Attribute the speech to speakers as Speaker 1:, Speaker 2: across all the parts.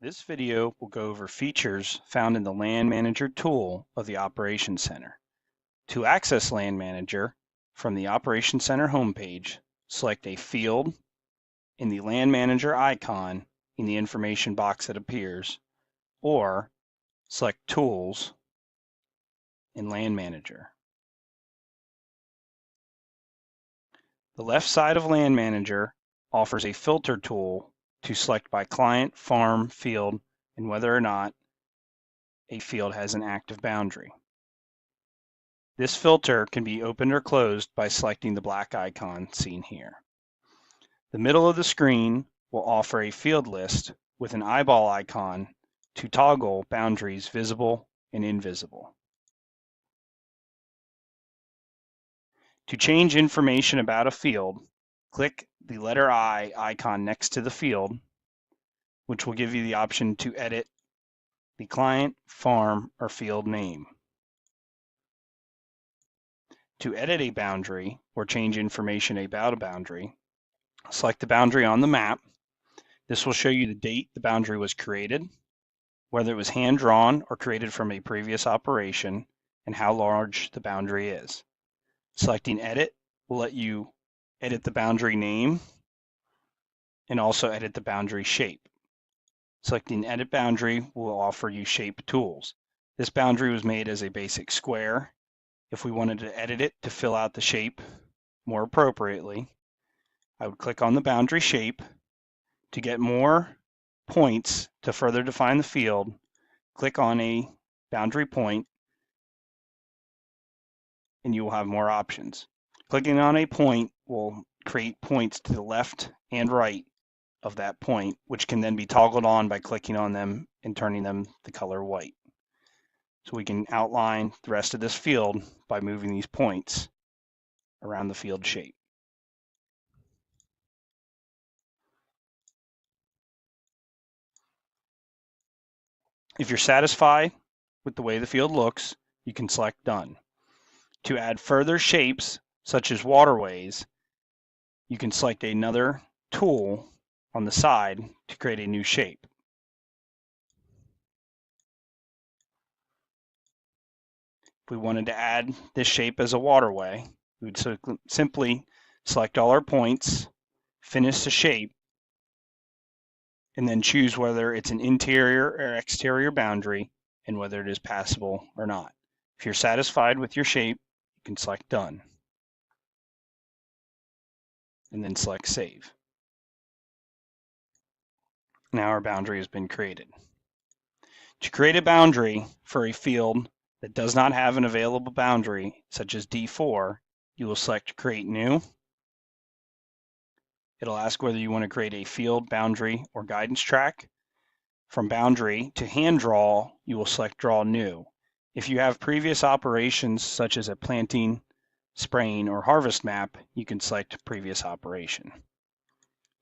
Speaker 1: This video will go over features found in the Land Manager tool of the Operations Center. To access Land Manager, from the Operations Center homepage, select a field in the Land Manager icon in the information box that appears, or select Tools in Land Manager. The left side of Land Manager offers a filter tool to select by client, farm, field, and whether or not a field has an active boundary. This filter can be opened or closed by selecting the black icon seen here. The middle of the screen will offer a field list with an eyeball icon to toggle boundaries visible and invisible. To change information about a field, click the letter I icon next to the field, which will give you the option to edit the client, farm, or field name. To edit a boundary or change information about a boundary, select the boundary on the map. This will show you the date the boundary was created, whether it was hand-drawn or created from a previous operation, and how large the boundary is. Selecting Edit will let you edit the boundary name and also edit the boundary shape. Selecting Edit Boundary will offer you shape tools. This boundary was made as a basic square. If we wanted to edit it to fill out the shape more appropriately, I would click on the boundary shape. To get more points to further define the field, click on a boundary point and you will have more options. Clicking on a point will create points to the left and right of that point, which can then be toggled on by clicking on them and turning them the color white. So we can outline the rest of this field by moving these points around the field shape. If you're satisfied with the way the field looks, you can select Done. To add further shapes, such as waterways, you can select another tool on the side to create a new shape. If we wanted to add this shape as a waterway, we would simply select all our points, finish the shape, and then choose whether it's an interior or exterior boundary and whether it is passable or not. If you're satisfied with your shape, you can select Done and then select Save. Now our boundary has been created. To create a boundary for a field that does not have an available boundary, such as D4, you will select Create New. It'll ask whether you want to create a field, boundary, or guidance track. From Boundary to Hand Draw, you will select Draw New. If you have previous operations, such as a planting, spraying, or harvest map, you can select Previous Operation.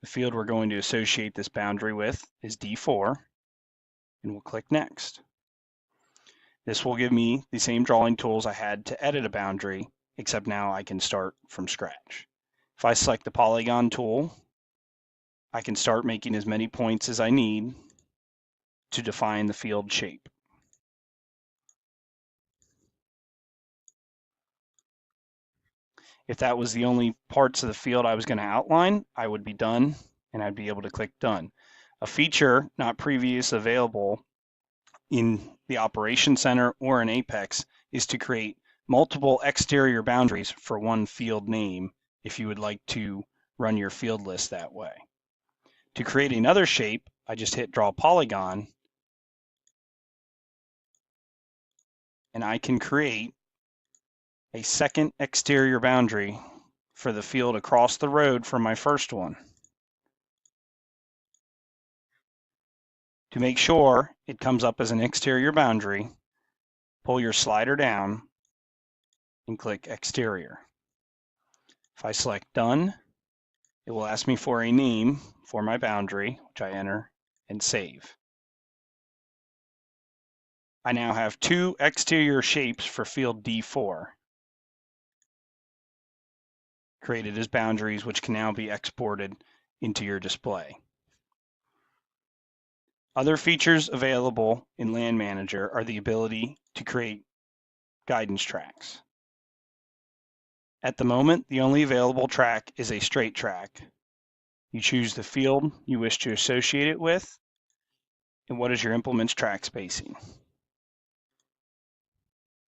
Speaker 1: The field we're going to associate this boundary with is D4, and we'll click Next. This will give me the same drawing tools I had to edit a boundary, except now I can start from scratch. If I select the polygon tool, I can start making as many points as I need to define the field shape. If that was the only parts of the field I was going to outline, I would be done and I'd be able to click Done. A feature not previously available in the Operations Center or in Apex is to create multiple exterior boundaries for one field name if you would like to run your field list that way. To create another shape, I just hit Draw Polygon and I can create a second exterior boundary for the field across the road from my first one. To make sure it comes up as an exterior boundary, pull your slider down and click Exterior. If I select Done, it will ask me for a name for my boundary, which I enter and save. I now have two exterior shapes for field D4 created as boundaries, which can now be exported into your display. Other features available in Land Manager are the ability to create guidance tracks. At the moment, the only available track is a straight track. You choose the field you wish to associate it with, and what is your implement's track spacing.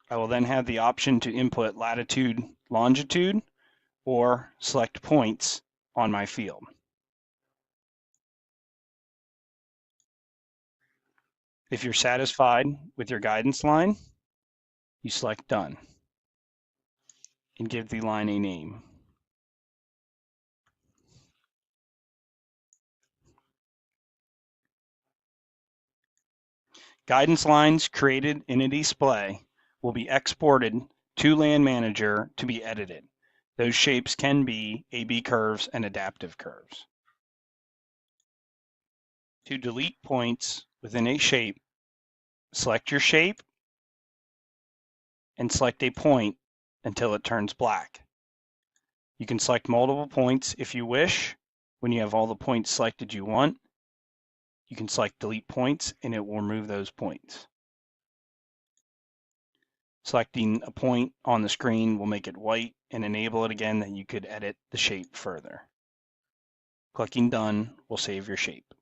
Speaker 1: I will then have the option to input latitude, longitude, or select points on my field. If you're satisfied with your guidance line, you select Done and give the line a name. Guidance lines created in a display will be exported to Land Manager to be edited. Those shapes can be AB curves and adaptive curves. To delete points within a shape, select your shape and select a point until it turns black. You can select multiple points if you wish. When you have all the points selected you want, you can select delete points and it will remove those points. Selecting a point on the screen will make it white and enable it again that you could edit the shape further. Clicking Done will save your shape.